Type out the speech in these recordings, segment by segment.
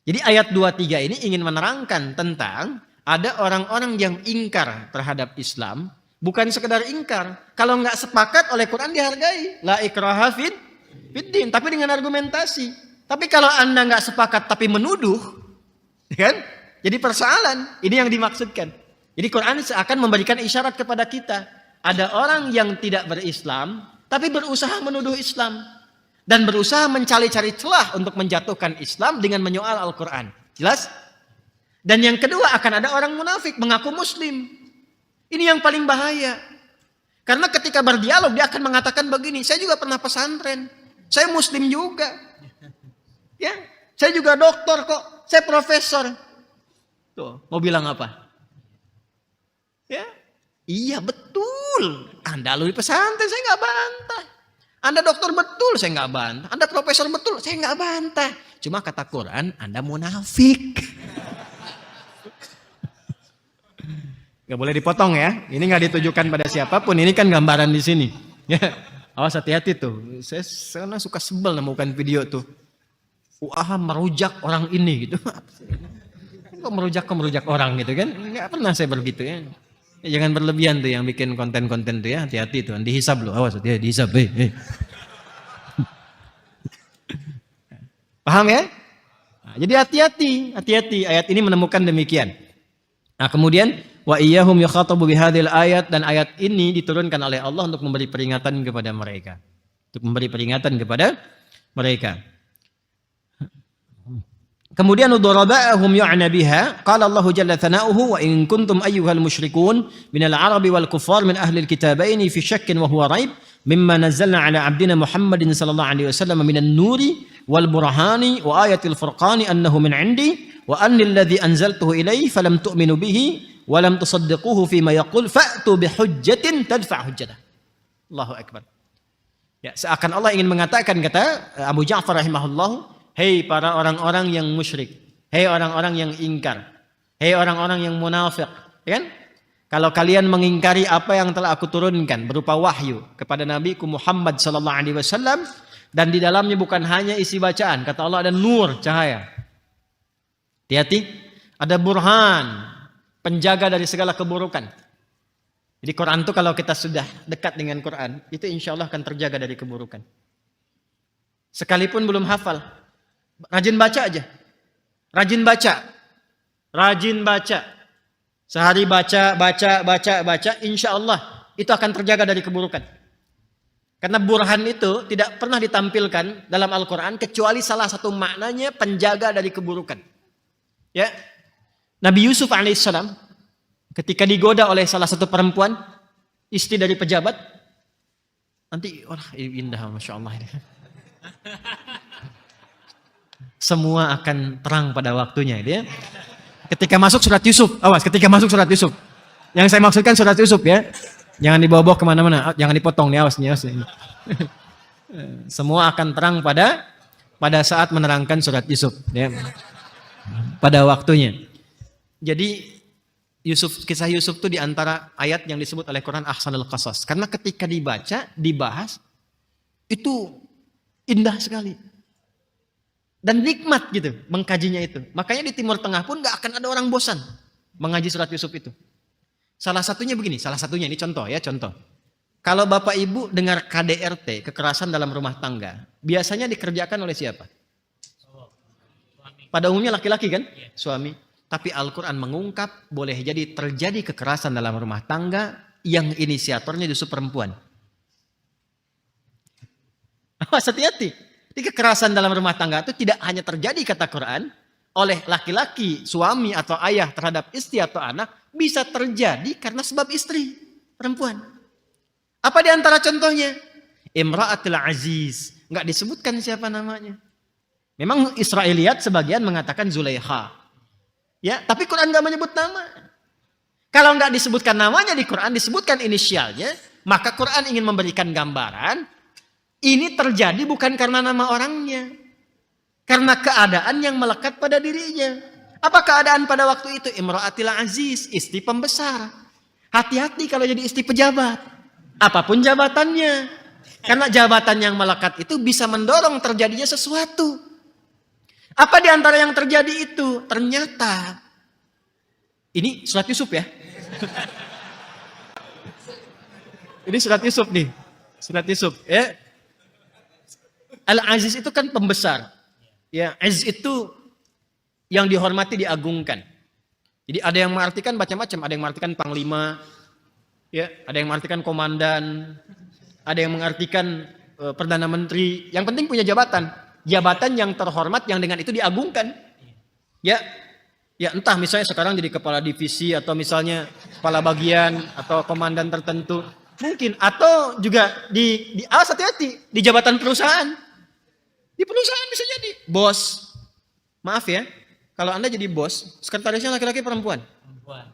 Jadi ayat 23 ini ingin menerangkan tentang ada orang-orang yang ingkar terhadap Islam. Bukan sekedar ingkar. Kalau nggak sepakat oleh Quran dihargai. La ikraha fiddin. Tapi dengan argumentasi. Tapi kalau Anda nggak sepakat tapi menuduh. Kan? Jadi persoalan. Ini yang dimaksudkan. Jadi Quran akan memberikan isyarat kepada kita. Ada orang yang tidak berislam. Tapi berusaha menuduh Islam. Dan berusaha mencari-cari celah untuk menjatuhkan Islam dengan menyoal Al-Quran. Jelas? Dan yang kedua akan ada orang munafik mengaku muslim. Ini yang paling bahaya. Karena ketika berdialog dia akan mengatakan begini, saya juga pernah pesantren. Saya muslim juga. Ya, saya juga doktor kok. Saya profesor. Tuh, mau bilang apa? Ya, iya betul. Anda lulus pesantren, saya nggak bantah. Anda dokter betul, saya nggak bantah. Anda profesor betul, saya nggak bantah. Cuma kata Quran, Anda munafik. Gak boleh dipotong ya. Ini nggak ditujukan pada siapapun. Ini kan gambaran di sini. Ya, awas hati-hati tuh. Saya suka sebel nemukan video tuh. Merujak orang ini gitu. Kok merujak orang gitu kan? Nggak pernah saya begitu ya. Jangan berlebihan tuh yang bikin konten-konten tuh ya. Hati-hati tuh. Dihisab loh. Awas hati-hati dihisab. Paham ya? Nah, jadi hati-hati. Ayat ini menemukan demikian. Nah, kemudian wa iyyahum yukhatabu bihadhil ayat, dan ayat ini diturunkan oleh Allah untuk memberi peringatan kepada mereka. Kemudian udaraba'ahum yu'na biha qala Allah jalla thana'uhu wa in kuntum ayyuhal musyrikun minal arabi wal kuffar min ahli alkitabaini fi syakkin wa huwa raib mimma nazzalna ala abdina Muhammadin sallallahu alaihi wasallam minan nuri wal burhani wa ayatil furqani annahu min 'indi wa annal ladzi anzaltuhu ilayhi falam tu'minu bihi wa lam tusaddiquhu fima yaqul fa'tu bihujjatin tadfa' hujjatah. Allahu akbar. Ya, seakan Allah ingin mengatakan, kata Abu Ja'far rahimahullah, hei para orang-orang yang musyrik, hei orang-orang yang ingkar, hei orang-orang yang munafik, ya kan? Kalau kalian mengingkari apa yang telah aku turunkan berupa wahyu kepada Nabiku Muhammad sallallahu alaihi wasallam, dan di dalamnya bukan hanya isi bacaan, kata Allah ada nur, cahaya. Hati-hati, ada burhan, penjaga dari segala keburukan. Jadi Quran itu kalau kita sudah dekat dengan Quran, itu insya Allah akan terjaga dari keburukan. Sekalipun belum hafal, rajin baca aja. Rajin baca. Sehari baca, insya Allah itu akan terjaga dari keburukan. Karena burhan itu tidak pernah ditampilkan dalam Al-Quran kecuali salah satu maknanya penjaga dari keburukan. Ya, Nabi Yusuf alaihissalam ketika digoda oleh salah satu perempuan, istri dari pejabat, nanti indah, masya Allah. Semua akan terang pada waktunya, ya. Ketika masuk surat Yusuf, yang saya maksudkan surat Yusuf ya, jangan dibawa-bawa kemana-mana, jangan dipotong nih, awas nih. Semua akan terang pada saat menerangkan surat Yusuf, ya. Pada waktunya. Jadi kisah Yusuf itu diantara ayat yang disebut oleh Quran ahsanul qasas. Karena ketika dibaca, dibahas, itu indah sekali. Dan nikmat gitu mengkajinya itu. Makanya di Timur Tengah pun gak akan ada orang bosan mengaji surat Yusuf itu. Salah satunya ini contoh. Kalau Bapak Ibu dengar KDRT, kekerasan dalam rumah tangga, biasanya dikerjakan oleh siapa? Pada umumnya laki-laki kan? Suami. Tapi Al-Quran mengungkap boleh jadi terjadi kekerasan dalam rumah tangga yang inisiatornya justru perempuan. Hati-hati. Di kekerasan dalam rumah tangga itu tidak hanya terjadi, kata Quran, oleh laki-laki, suami atau ayah terhadap istri atau anak, bisa terjadi karena sebab istri, perempuan. Apa di antara contohnya? Imra'atul Aziz. Nggak disebutkan siapa namanya. Memang Israiliyat sebagian mengatakan Zulaikha. Ya, tapi Quran nggak menyebut nama. Kalau nggak disebutkan namanya di Quran, disebutkan inisialnya, maka Quran ingin memberikan gambaran, ini terjadi bukan karena nama orangnya. Karena keadaan yang melekat pada dirinya. Apa keadaan pada waktu itu? Imra'atil Aziz, istri pembesar. Hati-hati kalau jadi istri pejabat. Apapun jabatannya. Karena jabatan yang melekat itu bisa mendorong terjadinya sesuatu. Apa di antara yang terjadi itu? Ternyata, ini surat Yusuf ya. Ini surat Yusuf nih. Surat Yusuf. Ya. Al-Aziz itu kan pembesar. Ya, Aziz itu yang dihormati, diagungkan. Jadi ada yang mengartikan macam-macam. Ada yang mengartikan panglima. Ya, ada yang mengartikan komandan. Ada yang mengartikan Perdana Menteri. Yang penting punya jabatan. Jabatan yang terhormat yang dengan itu diagungkan. Ya, ya entah misalnya sekarang jadi kepala divisi atau misalnya kepala bagian atau komandan tertentu. Mungkin atau juga di hati-hati di jabatan perusahaan. Di perusahaan bisa jadi bos. Maaf ya, kalau Anda jadi bos, sekretarisnya laki-laki perempuan? Perempuan.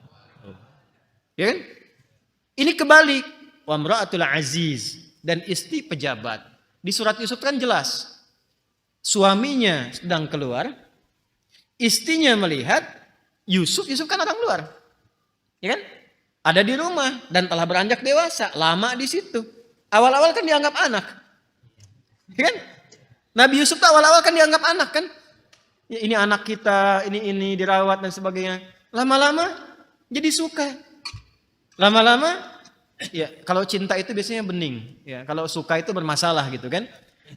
Ya kan? Ini kebalik. Wa imra'atul aziz, dan istri pejabat. Di surat Yusuf kan jelas. Suaminya sedang keluar, istrinya melihat Yusuf kan orang luar. Ya kan? Ada di rumah dan telah beranjak dewasa, lama di situ. Awal-awal kan dianggap anak. Ya kan? Nabi Yusuf tuh awal-awal kan dianggap anak kan? Ya, ini anak kita, ini dirawat dan sebagainya. Lama-lama jadi suka. Lama-lama ya kalau cinta itu biasanya bening, ya kalau suka itu bermasalah gitu kan.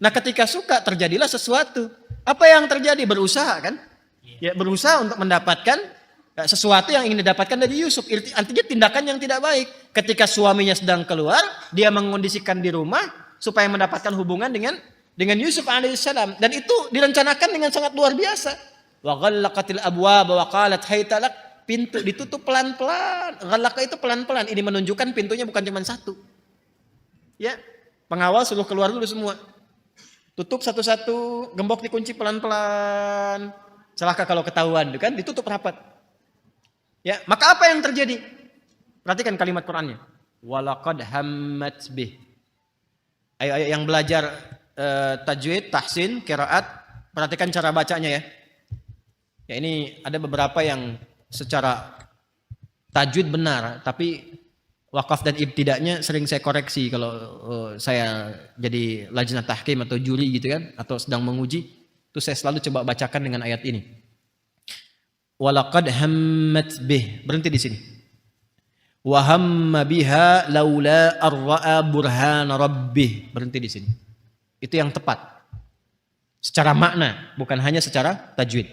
Nah, ketika suka terjadilah sesuatu. Apa yang terjadi? Berusaha kan? Ya, berusaha untuk mendapatkan sesuatu yang ingin didapatkan dari Yusuf. Artinya tindakan yang tidak baik. Ketika suaminya sedang keluar, dia mengkondisikan di rumah supaya mendapatkan hubungan dengan Yusuf alaihissalam, dan itu direncanakan dengan sangat luar biasa. Wa ghallaqatil abwaab wa qalat hayta lak, pintu ditutup pelan-pelan. Ghallaqa itu pelan-pelan. Ini menunjukkan pintunya bukan cuma satu. Ya, pengawal suruh keluar dulu semua. Tutup satu-satu, gembok dikunci pelan-pelan. Celaka kalau ketahuan, kan? Ditutup rapat. Ya, maka apa yang terjadi? Perhatikan kalimat Qur'annya. Walaqad hammat bih. Ayo yang belajar tajwid, tahsin, qiraat, perhatikan cara bacanya ya. Ya, ini ada beberapa yang secara tajwid benar, tapi wakaf dan ibtidaknya sering saya koreksi kalau saya jadi lajnah tahkim atau juri gitu kan, atau sedang menguji, itu saya selalu coba bacakan dengan ayat ini. Walaqad hammat bih, berhenti di sini. Wa hamma biha laula arra'a burhan rabbih, berhenti di sini. Itu yang tepat. Secara makna, bukan hanya secara tajwid.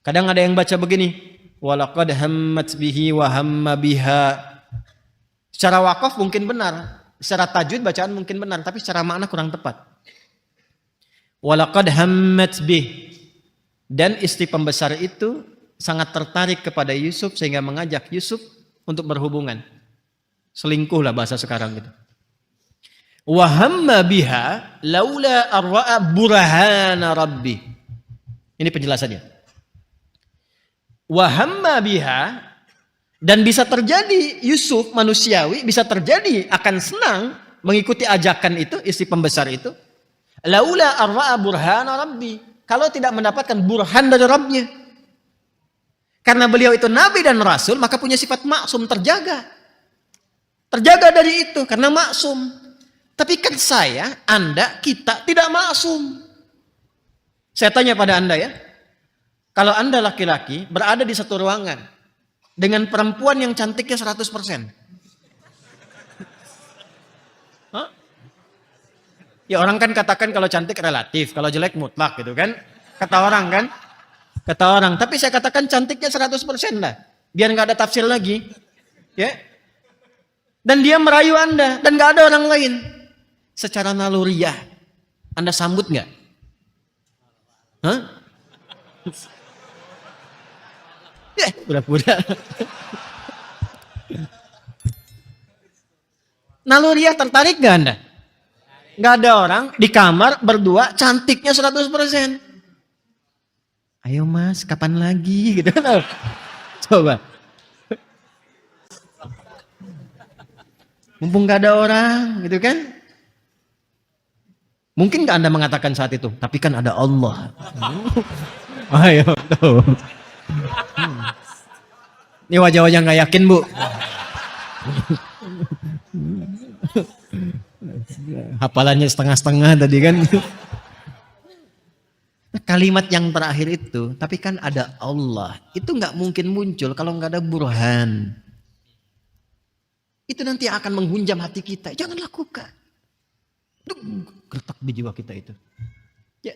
Kadang ada yang baca begini, walaqad hammat bihi wa hamma biha. Secara wakaf mungkin benar, secara tajwid bacaan mungkin benar, tapi secara makna kurang tepat. Walaqad hammat bih, dan istri pembesar itu sangat tertarik kepada Yusuf sehingga mengajak Yusuf untuk berhubungan. Selingkuh lah bahasa sekarang gitu. Wa hamma biha laula arra'a burhana rabbi. Ini penjelasannya. Wa hamma biha, dan bisa terjadi Yusuf manusiawi bisa terjadi akan senang mengikuti ajakan itu, istri pembesar itu. Laula arra'a burhana rabbi, kalau tidak mendapatkan burhan dari Rabbnya. Karena beliau itu nabi dan rasul, maka punya sifat maksum, terjaga. Terjaga dari itu karena maksum. Tapi kan saya, Anda, kita tidak maksum. Saya tanya pada Anda ya, kalau Anda laki-laki berada di satu ruangan dengan perempuan yang cantiknya 100%. Hah? Ya orang kan katakan kalau cantik relatif, kalau jelek mutlak gitu kan. Kata orang kan. Kata orang. Tapi saya katakan cantiknya 100% lah. Biar nggak ada tafsir lagi. Ya. Dan dia merayu Anda. Dan nggak ada orang lain. Secara naluriah. Anda sambut nggak? Hah? Pura-pura. Naluriah tertarik gak Anda? Gak ada orang di kamar berdua cantiknya 100%. Ayo mas, kapan lagi? Gitu. Coba. Mumpung gak ada orang, gitu kan? Mungkin gak Anda mengatakan saat itu, tapi kan ada Allah. Ayo, tuh. Ini wajah-wajah gak yakin bu. Hafalannya setengah-setengah tadi kan. Nah, kalimat yang terakhir itu, tapi kan ada Allah. Itu nggak mungkin muncul kalau nggak ada burhan. Itu nanti akan menghunjam hati kita. Jangan lakukan. Gertak di jiwa kita itu. Ya,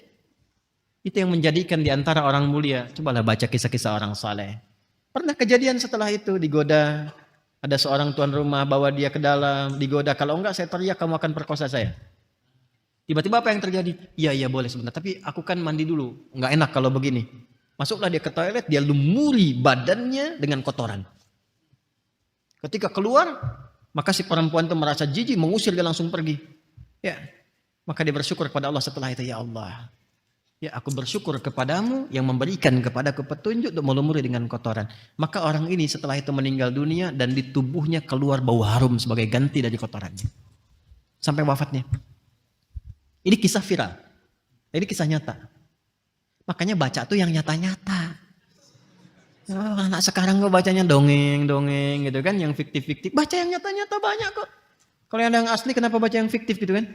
itu yang menjadikan di antara orang mulia. Cobalah baca kisah-kisah orang saleh. Pernah kejadian setelah itu digoda. Ada seorang tuan rumah bawa dia ke dalam, digoda. Kalau enggak saya teriak, kamu akan perkosa saya. Tiba-tiba apa yang terjadi? Iya boleh sebentar, tapi aku kan mandi dulu. Enggak enak kalau begini. Masuklah dia ke toilet, dia lumuri badannya dengan kotoran. Ketika keluar, maka si perempuan itu merasa jijik, mengusir dia langsung pergi. Ya, maka dia bersyukur kepada Allah setelah itu, ya Allah. Ya, aku bersyukur kepadamu yang memberikan kepadaku petunjuk untuk melumuri dengan kotoran. Maka orang ini setelah itu meninggal dunia dan di tubuhnya keluar bau harum sebagai ganti dari kotorannya. Sampai wafatnya. Ini kisah viral. Ini kisah nyata. Makanya baca tuh yang nyata-nyata. Oh, anak sekarang kok bacanya dongeng-dongeng gitu kan, yang fiktif-fiktif. Baca yang nyata-nyata banyak kok. Kalau yang ada yang asli kenapa baca yang fiktif gitu kan?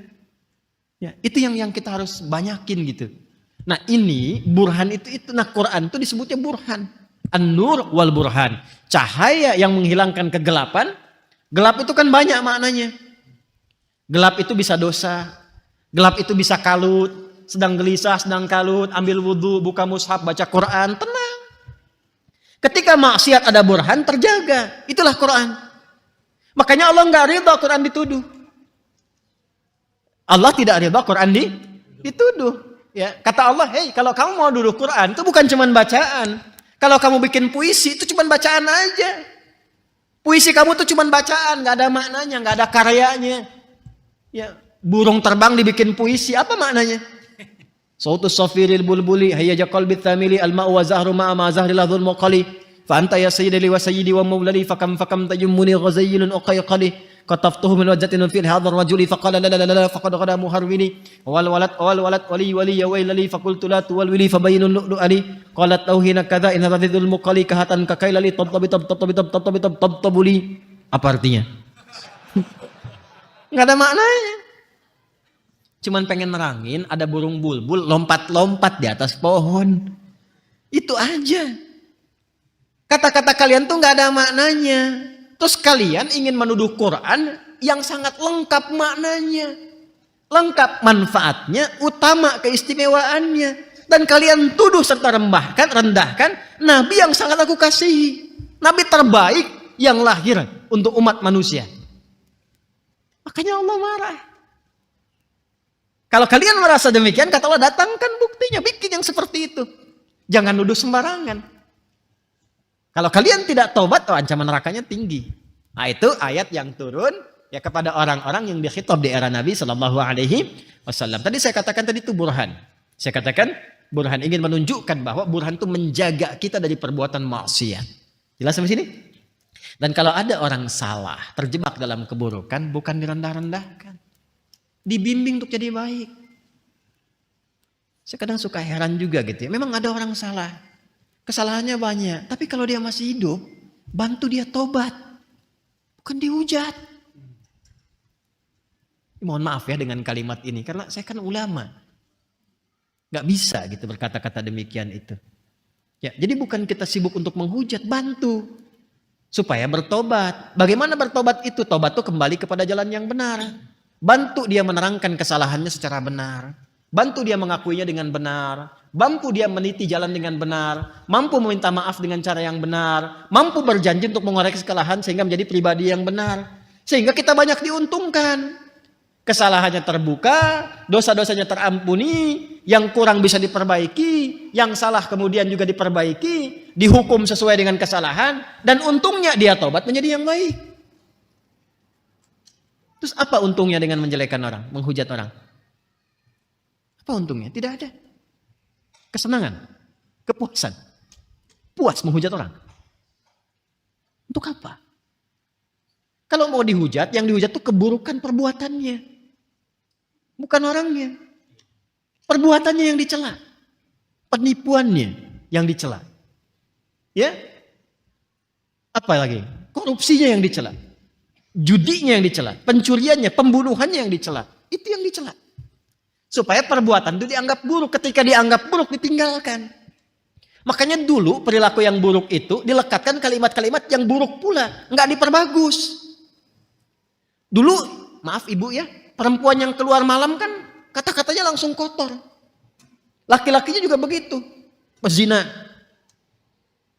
Ya, itu yang kita harus banyakin gitu. Nah ini burhan itu nah Quran itu disebutnya burhan. An-nur wal burhan. Cahaya yang menghilangkan kegelapan. Gelap itu kan banyak maknanya. Gelap itu bisa dosa. Gelap itu bisa kalut. Sedang gelisah, sedang kalut. Ambil wudhu, buka mushaf, baca Quran. Tenang. Ketika maksiat ada burhan terjaga. Itulah Quran. Makanya Allah nggak ridha Quran dituduh. Allah tidak ridha Quran dituduh. Ya, kata Allah, hei kalau kamu mau duduk Quran itu bukan cuma bacaan. Kalau kamu bikin puisi itu cuma bacaan aja. Puisi kamu tuh cuma bacaan, nggak ada maknanya, nggak ada karyanya. Ya, burung terbang dibikin puisi, apa maknanya? Sautus safiril bulbuli hayya qalbi thamili al-ma'u wa zahru ma'a ma zahri ladhul muqali fa anta ya sayyidi wa sayyidi wa maulali fakam tajummuni ghazailun uqayqali qataftuhu min wajhatin fil hadar rajuli faqala la faqad qada muharwini wal walad wali ya wailali faqultu la tuwal wili fabayyinun lu'lu ali qalat tauhina kadza in radidul muqali kahatan kakailali tabtabuli. Apa artinya? Enggak ada maknanya. Cuman pengen nerangin ada burung bulbul lompat-lompat di atas pohon. Itu aja. Kata-kata kalian tuh enggak ada maknanya. Terus kalian ingin menuduh Quran yang sangat lengkap maknanya. Lengkap manfaatnya, utama keistimewaannya. Dan kalian tuduh serta rendahkan Nabi yang sangat aku kasihi. Nabi terbaik yang lahir untuk umat manusia. Makanya Allah marah. Kalau kalian merasa demikian, kata Allah datangkan buktinya. Bikin yang seperti itu. Jangan nuduh sembarangan. Kalau kalian tidak taubat, ancaman nerakanya tinggi. Nah itu ayat yang turun ya kepada orang-orang yang dikhitab di era Nabi Shallallahu Alaihi Wasallam. Tadi saya katakan tadi itu burhan. Saya katakan burhan ingin menunjukkan bahwa burhan itu menjaga kita dari perbuatan maksiat. Jelas sampai sini? Dan kalau ada orang salah, terjebak dalam keburukan, bukan direndah-rendahkan. Dibimbing untuk jadi baik. Saya kadang suka heran juga gitu ya. Memang ada orang salah. Kesalahannya banyak, tapi kalau dia masih hidup, bantu dia tobat, bukan dihujat. Mohon maaf ya dengan kalimat ini, karena saya kan ulama, nggak bisa gitu berkata-kata demikian itu. Ya, jadi bukan kita sibuk untuk menghujat, bantu supaya bertobat. Bagaimana bertobat itu? Tobat itu kembali kepada jalan yang benar. Bantu dia menerangkan kesalahannya secara benar. Bantu dia mengakuinya dengan benar. Mampu dia meniti jalan dengan benar. Mampu meminta maaf dengan cara yang benar. Mampu berjanji untuk mengoreksi kesalahan sehingga menjadi pribadi yang benar. Sehingga kita banyak diuntungkan. Kesalahannya terbuka, dosa-dosanya terampuni, yang kurang bisa diperbaiki, yang salah kemudian juga diperbaiki, dihukum sesuai dengan kesalahan, dan untungnya dia tobat menjadi yang baik. Terus apa untungnya dengan menjelekkan orang, menghujat orang? Apa untungnya? Tidak ada. Kesenangan, kepuasan, puas menghujat orang. Untuk apa? Kalau mau dihujat, yang dihujat itu keburukan perbuatannya, bukan orangnya. Perbuatannya yang dicela, penipuannya yang dicela, ya. Apa lagi? Korupsinya yang dicela, judinya yang dicela, pencuriannya, pembunuhannya yang dicela. Itu yang dicela. Supaya perbuatan itu dianggap buruk. Ketika dianggap buruk, ditinggalkan. Makanya dulu perilaku yang buruk itu dilekatkan kalimat-kalimat yang buruk pula. Nggak diperbagus. Dulu, maaf ibu ya, perempuan yang keluar malam kan kata-katanya langsung kotor. Laki-lakinya juga begitu. Pezina.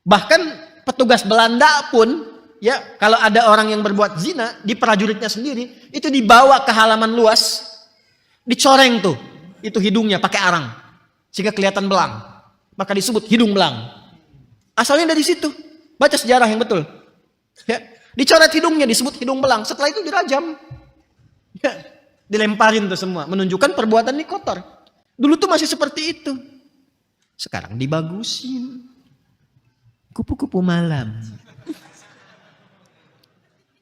Bahkan petugas Belanda pun, ya kalau ada orang yang berbuat zina, di prajuritnya sendiri, itu dibawa ke halaman luas. Dicoreng tuh, itu hidungnya pakai arang. Sehingga kelihatan belang. Maka disebut hidung belang. Asalnya dari situ. Baca sejarah yang betul. Ya, dicoret hidungnya disebut hidung belang. Setelah itu dirajam. Ya, dilemparin tuh semua. Menunjukkan perbuatan ini kotor. Dulu tuh masih seperti itu. Sekarang dibagusin. Kupu-kupu malam.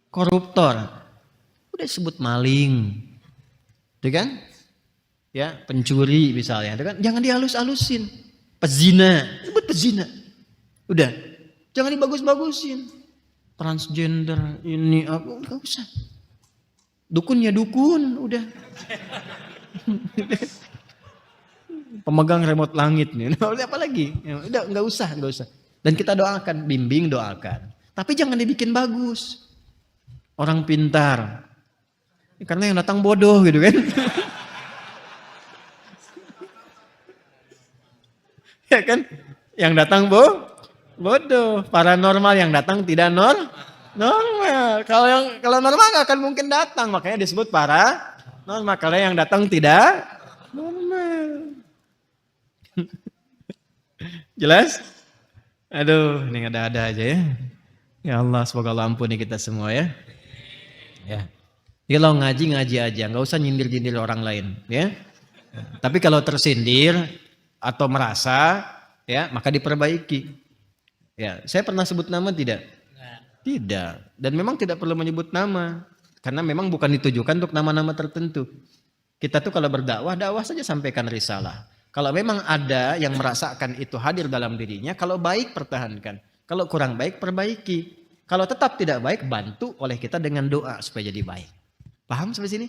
Koruptor. Udah disebut maling. Itu kan? Ya, pencuri misalnya. Itu kan? Jangan dihalus-halusin. Pezina, sebut pezina. Udah, jangan dibagus-bagusin. Transgender ini apa? Enggak usah. Dukunnya dukun, udah. Pemegang remote langit nih. Udah apa lagi? Udah enggak usah. Dan kita doakan, bimbing doakan. Tapi jangan dibikin bagus. Orang pintar. Karena yang datang bodoh gitu kan. Ya kan? Yang datang bodoh. Paranormal yang datang tidak normal. Kalau normal nggak akan mungkin datang. Makanya disebut paranormal. Kalau yang datang tidak normal. Jelas? Aduh, ini ada-ada aja ya. Ya Allah, semoga Allah ampuni kita semua ya. Ya. Kalau ngaji aja, nggak usah nyindir-nyindir orang lain ya. Tapi kalau tersindir atau merasa, ya maka diperbaiki. Ya, saya pernah sebut nama tidak? Tidak. Dan memang tidak perlu menyebut nama, karena memang bukan ditujukan untuk nama-nama tertentu. Kita tuh kalau berdakwah, dakwah saja sampaikan risalah. Kalau memang ada yang merasakan itu hadir dalam dirinya, kalau baik pertahankan, kalau kurang baik perbaiki. Kalau tetap tidak baik, bantu oleh kita dengan doa supaya jadi baik. Paham sampai sini?